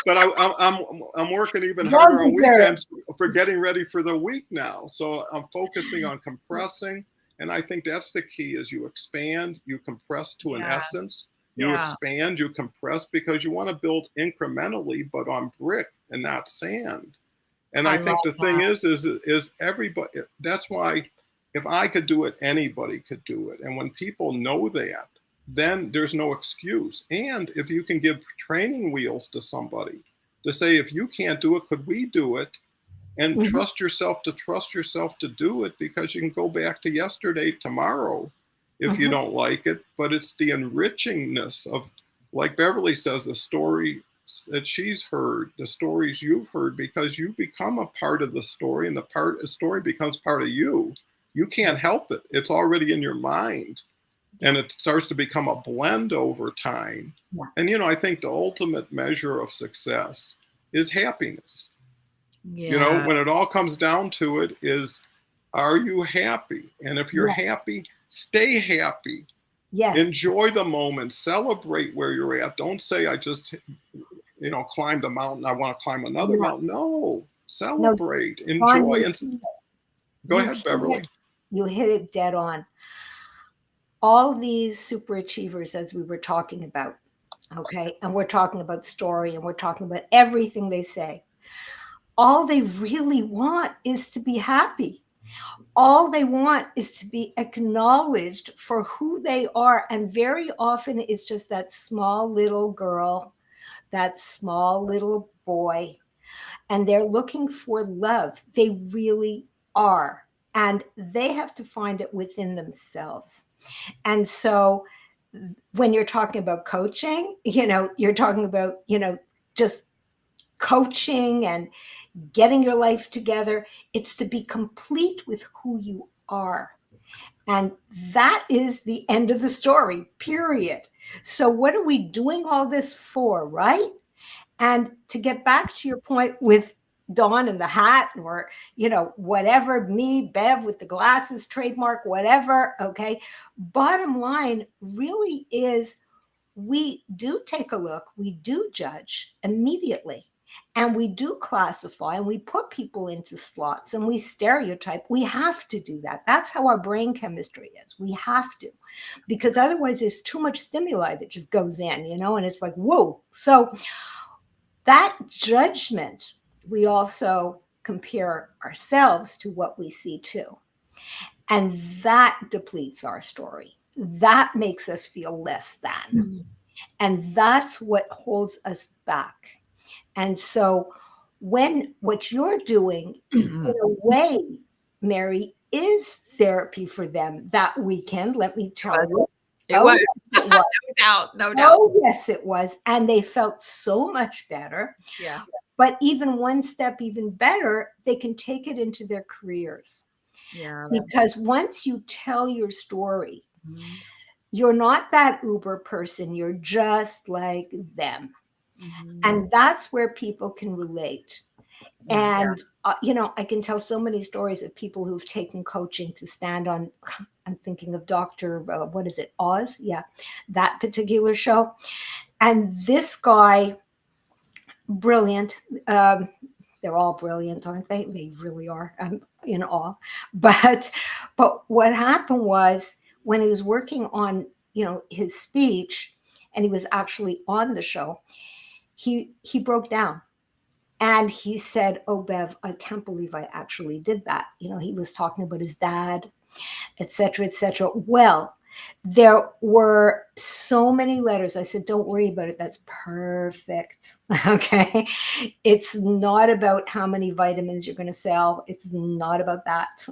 But I'm working even Well harder on deserved. weekends for getting ready for the week now. So I'm focusing on compressing. And I think that's the key is you expand, you compress to an Yeah. essence, you Yeah. expand, you compress because you want to build incrementally, but on brick and not sand. And I think the love thing that. is everybody, that's why if I could do it, anybody could do it. And when people know that, then there's no excuse. And if you can give training wheels to somebody to say, if you can't do it, could we do it? And Mhm. trust yourself to do it because you can go back to yesterday tomorrow if you Mhm. don't like it. But it's the enrichingness of, like Beverly says, the story that she's heard, the stories you've heard, because you become a part of the story and the story becomes part of you. You can't help it. It's already in your mind and it starts to become a blend over time. Yeah. And, you know, I think the ultimate measure of success is happiness. You know, Yeah. when it all comes down to it is, are you happy? And if you're Yeah. happy, stay happy. Yes. Enjoy the moment, celebrate where you're at. Don't say, I just, you know, climbed a mountain, I want to climb another No. mountain. No, No, celebrate, Ron, enjoy. And go you ahead, Beverly. you hit it dead on. All these super achievers, as we were talking about, okay, and we're talking about story and we're talking about everything they say, all they really want is to be happy. All they want is to be acknowledged for who they are. And very often it's just that small little girl, that small little boy, and they're looking for love. They really are. And they have to find it within themselves. And so when you're talking about coaching, you're talking about, just coaching and getting your life together. It's to be complete with who you are. And that is the end of the story, period. So, what are we doing all this for, right? And to get back to your point with Dawn and the hat, or, whatever, me, Bev with the glasses, trademark, whatever, okay. Bottom line really is we do take a look, we do judge immediately, and we do classify and we put people into slots and we stereotype. We have to do that. That's how our brain chemistry is. We have to, because otherwise there's too much stimuli that just goes in, and it's like, whoa. So that judgment, we also compare ourselves to what we see too. And that depletes our story. That makes us feel less than. And that's what holds us back. And so, when what you're doing, in a way, Mary, is therapy for them that weekend, let me tell you. It was. Yes, it was. No doubt. No doubt. Oh, yes, it was. And they felt so much better. Yeah. But even one step even better, they can take it into their careers. Yeah. Because once you tell your story, Mhm. you're not that Uber person. You're just like them. Mhm. And that's where people can relate. And, I can tell so many stories of people who've taken coaching to stand on. I'm thinking of Dr. What is it? Oz? Yeah, that particular show. And this guy, brilliant. They're all brilliant, aren't they? They really are. I'm in awe. But what happened was when he was working on, his speech, and he was actually on the show, he broke down. And he said, "Oh, Bev, I can't believe I actually did that." He was talking about his dad, et cetera, et cetera. Well, there were so many letters. I said, "Don't worry about it. That's perfect." Okay. It's not about how many vitamins you're going to sell. It's not about that.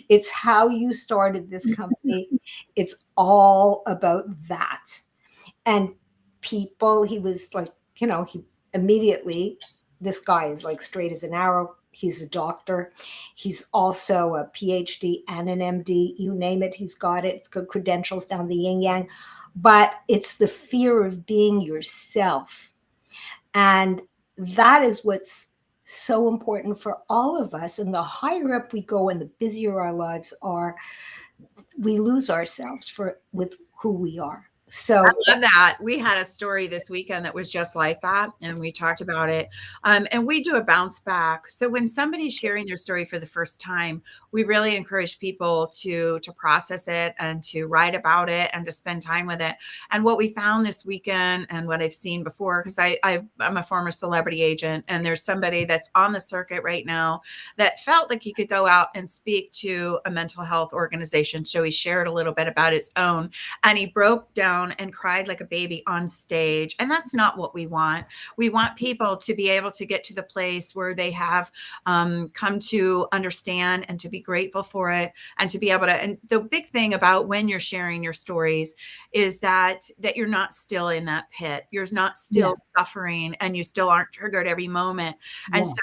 It's how you started this company. It's all about that. And people, he was like, he immediately, this guy is like straight as an arrow. He's a doctor. He's also a PhD and an MD. You name it, he's got it. It's good credentials down the yin yang. but it's the fear of being yourself. And that is what's so important for all of us. And the higher up we go and the busier our lives are, we lose ourselves with who we are. So I love that. We had a story this weekend that was just like that, and we talked about it. And we do a bounce back. So when somebody's sharing their story for the first time, we really encourage people to process it and to write about it and to spend time with it. And what we found this weekend, and what I've seen before, because I'm a former celebrity agent, and there's somebody that's on the circuit right now that felt like he could go out and speak to a mental health organization. So he shared a little bit about his own, and he broke down and cried like a baby on stage. And that's not what we want. We want people to be able to get to the place where they have come to understand and to be grateful for it, and to be able to. And the big thing about when you're sharing your stories is that you're not still in that pit. You're not still suffering, and you still aren't triggered every moment. And so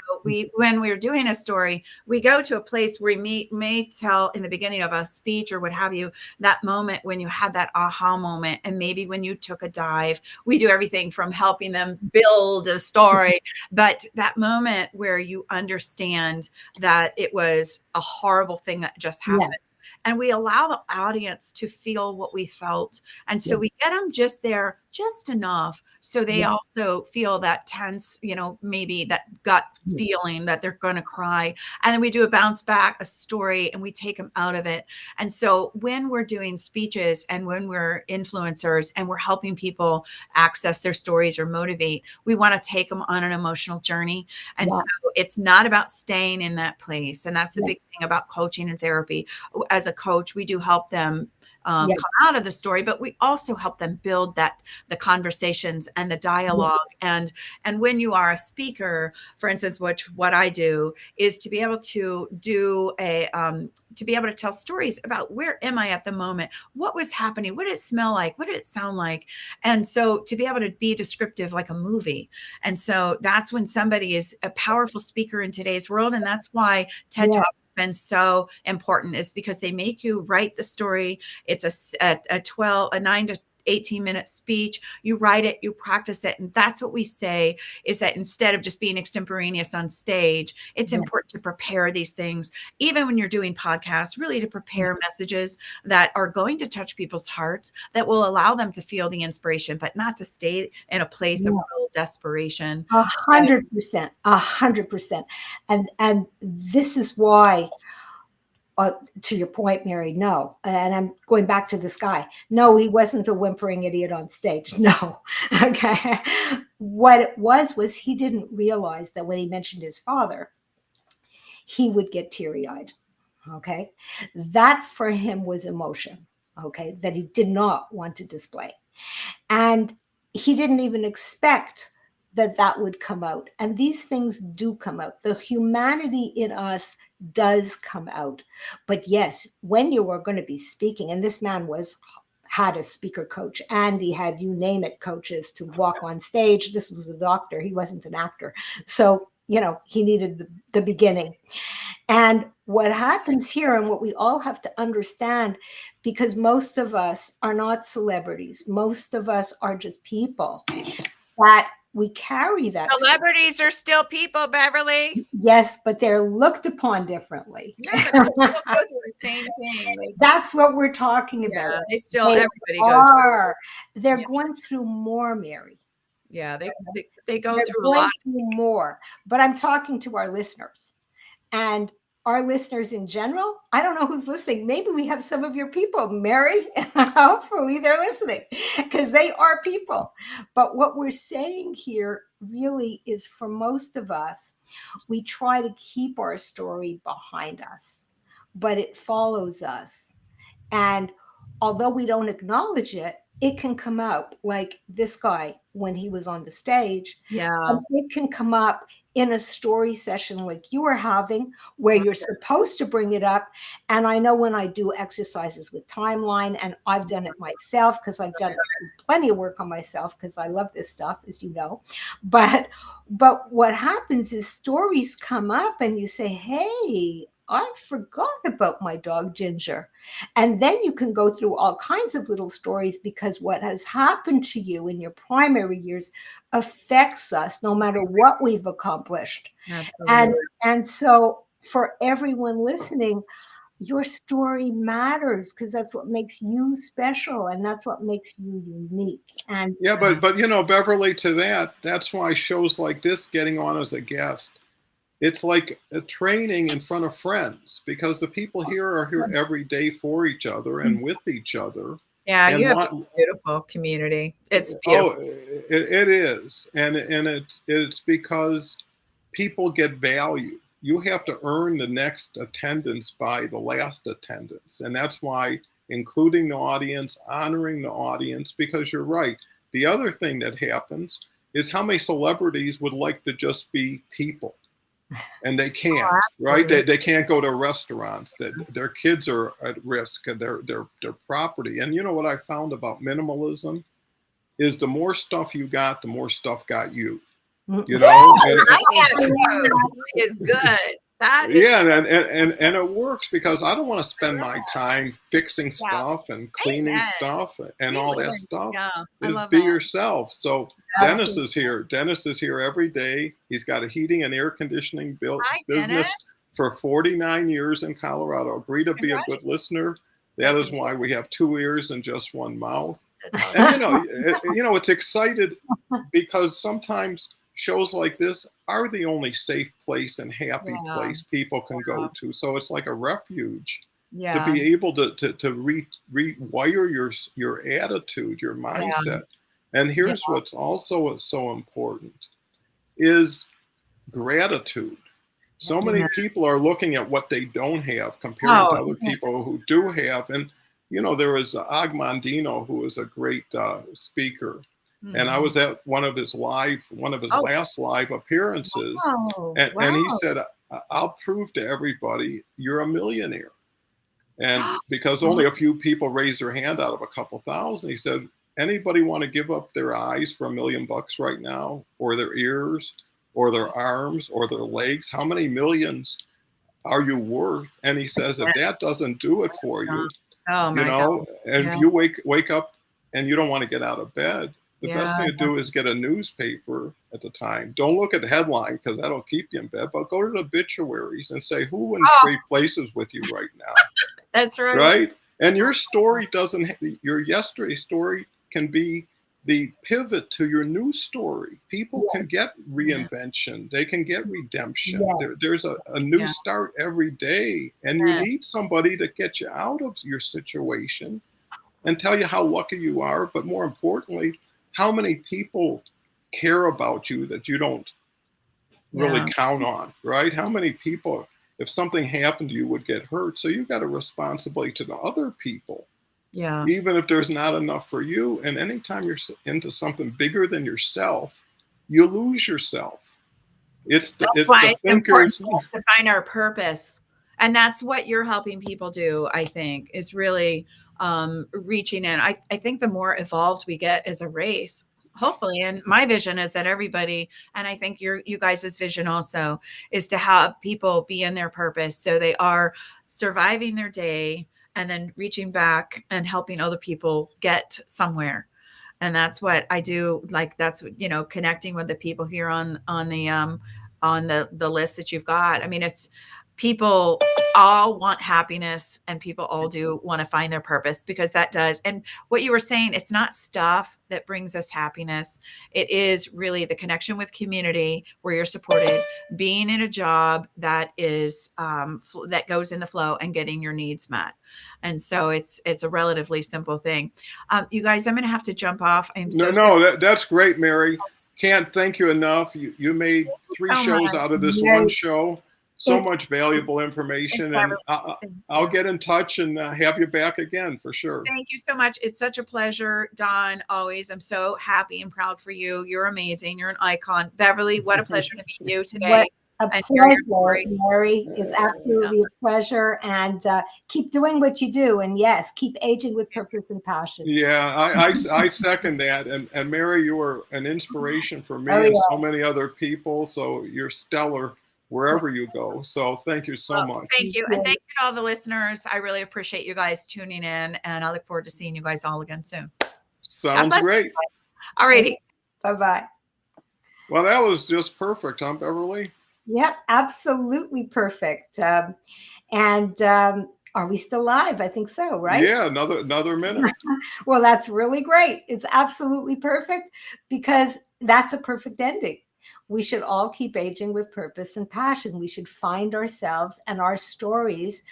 when we're doing a story, we go to a place where we may tell in the beginning of a speech or what have you, that moment when you had that aha moment, and maybe when you took a dive. We do everything from helping them build a story, but that moment where you understand that it was a horrible thing that just happened. And we allow the audience to feel what we felt. And so we get them just there, just enough, so they also feel that tense, maybe that gut feeling that they're going to cry. And then we do a bounce back, a story, and we take them out of it. And so when we're doing speeches and when we're influencers and we're helping people access their stories or motivate, we want to take them on an emotional journey. And so it's not about staying in that place. And that's the big thing about coaching and therapy. As a coach, we do help them come out of the story, but we also help them build the conversations and the dialogue. And when you are a speaker, for instance, what I do is to be able to do to be able to tell stories about where am I at the moment? What was happening? What did it smell like? What did it sound like? And so to be able to be descriptive like a movie. And so that's when somebody is a powerful speaker in today's world. And that's why TED Talk been so important, is because they make you write the story. It's a 9 to 18-minute speech. You write it, you practice it. And that's what we say, is that instead of just being extemporaneous on stage, it's important to prepare these things, even when you're doing podcasts, really to prepare messages that are going to touch people's hearts, that will allow them to feel the inspiration, but not to stay in a place of real desperation. 100%, 100%. And this is why, to your point, Mary, no. And I'm going back to this guy. No, he wasn't a whimpering idiot on stage. No. Okay. What it was he didn't realize that when he mentioned his father, he would get teary-eyed. Okay. That for him was emotion. Okay. That he did not want to display. And he didn't even expect that would come out. And these things do come out. The humanity in us does come out. But yes, when you are going to be speaking, and this man had a speaker coach, and he had, you name it, coaches to walk on stage. This was a doctor. He wasn't an actor. So, he needed the beginning. And what happens here, and what we all have to understand, because most of us are not celebrities, most of us are just people, that we carry that. Celebrities are still people, Beverly. Yes, but they're looked upon differently. Yeah, but they still go through the same thing. That's what we're talking about. Yeah, everybody goes through. They're going through more, Mary. Yeah, they go through a lot more. But I'm talking to our listeners, and our listeners in general. I don't know who's listening. Maybe we have some of your people, Mary. Hopefully they're listening, because they are people. But what we're saying here really is, for most of us, we try to keep our story behind us, but it follows us. And although we don't acknowledge it, it can come out, like this guy when he was on the stage. Yeah. It can come up in a story session like you are having, where you're supposed to bring it up. And I know when I do exercises with timeline, and I've done it myself, because I've done plenty of work on myself, because I love this stuff, as you know. But what happens is stories come up and you say, hey, I forgot about my dog Ginger. And then you can go through all kinds of little stories, because what has happened to you in your primary years affects us no matter what we've accomplished. And Absolutely. and so for everyone listening, your story matters, because that's what makes you special and that's what makes you unique. And Yeah, but Beverly, to that, that's why shows like this, getting on as a guest, it's like a training in front of friends, because the people here are here every day for each other and with each other. Yeah, you And have a what beautiful community. It's oh, beautiful. it is, and it's because people get value. You have to earn the next attendance by the last attendance. And that's why including the audience, honoring the audience, because you're right. The other thing that happens is how many celebrities would like to just be people, and they Oh, can't, right? absolutely. They can't go to restaurants. Their kids are at risk, of their property. And you know what I found about minimalism is the more stuff you got, the more stuff got you. You know, I and like that. That is good. That is, yeah, and it works, because I don't want to I spend love my that. time fixing Yeah. stuff and cleaning Amen. stuff and all that Amen. stuff. Yeah, I Is love be that. yourself. So yeah, Dennis is here. Dennis is here every day. He's got a heating and air conditioning Hi, Dennis. business for 49 years in Colorado. Agree to be a good Congratulations. listener. That That's is why amazing. we have 2 ears and just one mouth. That's And awesome. it's excited, because sometimes shows like this are the only safe place and happy Yeah. place people can Yeah. go to. So it's like a refuge to Yeah. be able to rewire your attitude, your Yeah. mindset. And Yeah. here's what's also so important is gratitude. So many Yeah. people are looking at what they don't have, comparing Oh, to other isn't it? people who do have. And there was Og Mondino, who was a great speaker, and I Mhm. was at one of his Oh, last live appearances, wow. and he Wow. said, "I'll prove to everybody you're a millionaire." And because only a few people raised their hand out of a couple thousand, he said, "Anybody want to give up their eyes for $1 million right now, or their ears, or their arms, or their legs? How many millions are you worth?" And he says, if that doesn't do it for you, Oh my God. and if Yeah. you wake up and you don't want to get out of bed, the best Yeah. thing to do is get a newspaper at the time. Don't look at the headline, because that'll keep you in bed, but go to the obituaries and say, who wouldn't Oh, trade places with you right now? that's right. Right? And your story doesn't, your yesterday story can be the pivot to your new story. People yeah, can get Yeah. reinvention, they can get redemption. yeah, There's a new Yeah. start every day, and you Yeah. need somebody to get you out of your situation and tell you how lucky you are. But more importantly, how many people care about you that you don't really Yeah. count on, right? How many people, if something happened to you, would get hurt? So you've got a responsibility to the other people, Yeah. even if there's not enough for you. And anytime you're into something bigger than yourself, you lose yourself. That's It's why the it's important thinkers. for us to find our purpose. And that's what you're helping people do, I think, is really reaching in. I think the more evolved we get as a race, hopefully, and my vision is that everybody, and I think you guys' vision also, is to have people be in their purpose. So they are surviving their day and then reaching back and helping other people get somewhere. And that's what I do. Like, that's what, connecting with the people here on the list that you've got. I mean, it's people all want happiness, and people all do want to find their purpose, because that does. And what you were saying, it's not stuff that brings us happiness. It is really the connection with community where you're supported, being in a job that is that goes in the flow, and getting your needs met. And so it's a relatively simple thing. You guys, I'm going to have to jump off. I'm No, so sorry. no, that's great, Mary. Can't thank you enough. You made 3 So much. shows out of this one Mary, show. So it's much valuable Thanks information, for and everything. Thank I'll you. get in touch and have you back again for sure. Thank you so much. It's such a pleasure, Don. Always. I'm so happy and proud for you. You're amazing. You're an icon. Beverly, what a pleasure to meet you what today a and hear your pleasure, story. Mary. It's Yeah. absolutely a pleasure. And keep doing what you do. And yes, keep aging with purpose and passion. Yeah, I second that. And Mary, you are an inspiration for Oh, me and yeah. so many other people. So you're stellar. wherever you go. So thank you so Well, much. thank you. And thank you to all the listeners. I really appreciate you guys tuning in, and I look forward to seeing you guys all again soon. God Sounds bless. great. All righty. Bye-bye. Well, that was just perfect, huh, Beverly? Yep, absolutely perfect. Are we still live? I think so, right? Yeah, another minute. Well, that's really great. It's absolutely perfect because that's a perfect ending. We should all keep aging with purpose and passion. We should find ourselves, and our stories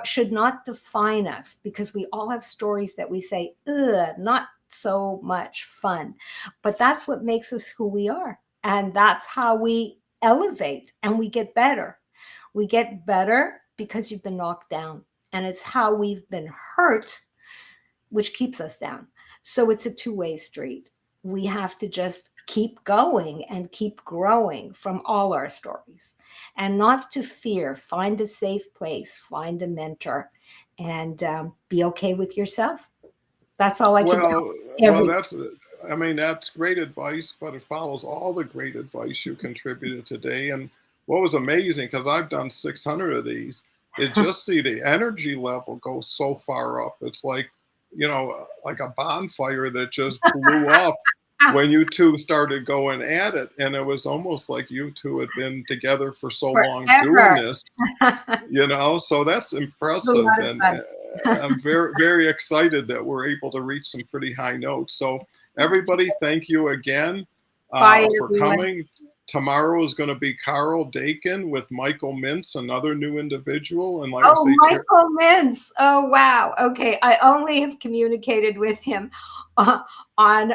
should not define us, because we all have stories that we say, ugh, not so much fun. But that's what makes us who we are. And that's how we elevate and we get better. We get better because you've been knocked down. And it's how we've been hurt which keeps us down. So it's a two-way street. We have to just keep going and keep growing from all our stories, and not to fear. Find a safe place, find a mentor, and be okay with yourself. That's all I can tell Well, that's great advice, but it follows all the great advice you contributed today. And what was amazing, because I've done 600 of these, it just see the energy level go so far up. It's like, like a bonfire that just blew up when you two started going at it. And it was almost like you two had been together for so long doing this, so that's impressive. And I'm very, very excited that we're able to reach some pretty high notes. So everybody, thank you again for coming. Tomorrow is going to be Carl Dakin with Michael Mintz, another new individual. And Michael Mintz. Oh, wow. Okay. I only have communicated with him on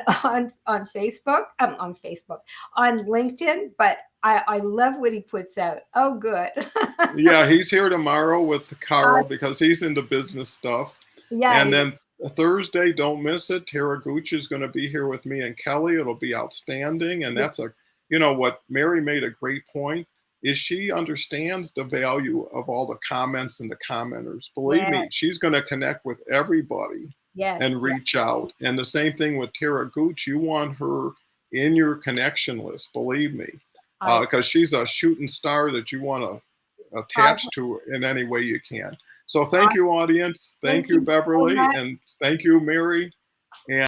Facebook, on LinkedIn, but I love what he puts out. Oh, good. Yeah, he's here tomorrow with Carl because he's into business stuff. Yeah. And then Thursday, don't miss it. Taraguchi is going to be here with me and Kelly. It'll be outstanding. And that's what Mary made a great point is she understands the value of all the comments and the commenters. Believe me, she's going to connect with everybody and reach out. And the same thing with Taraguchi. You want her in your connection list, believe me, because she's a shooting star that you want to attach to in any way you can. So thank you, audience. Thank you, Beverly. And thank you, Mary. And